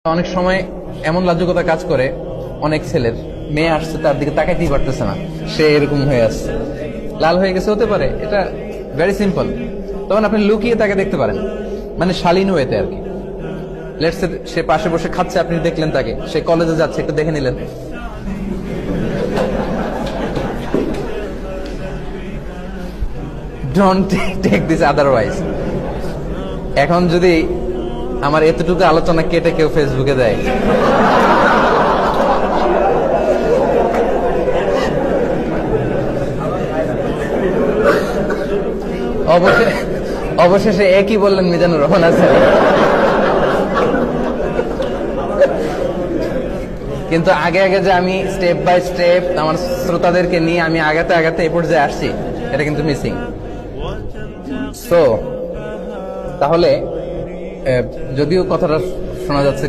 অনেক সময় এমন লাজুকতা কাজ করে, অনেক ছেলের মেয়ে আসছে তার দিকে তাকাইতেই পারতেছে না, সে এরকম হয়ে আসছে, লাল হয়ে গেছে, হতে পারে, এটা ভেরি সিম্পল। তখন আপনি লুকিয়ে তাকে দেখতে পারেন, মানে শালীন ওয়েতে আর কি। লেটস সে পাশে বসে খাচ্ছে, আপনি দেখলেন তাকে, সে কলেজে যাচ্ছে, একটু দেখে নিলেন। Don't take this otherwise. এখন যদি আমার এতটুকু আলোচনা কেটে কেউ ফেসবুকে দেয়, অবশেষে একই বললেন মিজানুর রহমান আছেন। কিন্তু আগে আগে যে আমি স্টেপ বাই স্টেপ আমার শ্রোতাদেরকে নিয়ে আমি আগাতে আগাতে এ পর্যায়ে আসছি, এটা কিন্তু মিসিং। সো তাহলে যদিও কথাটা শোনা যাচ্ছে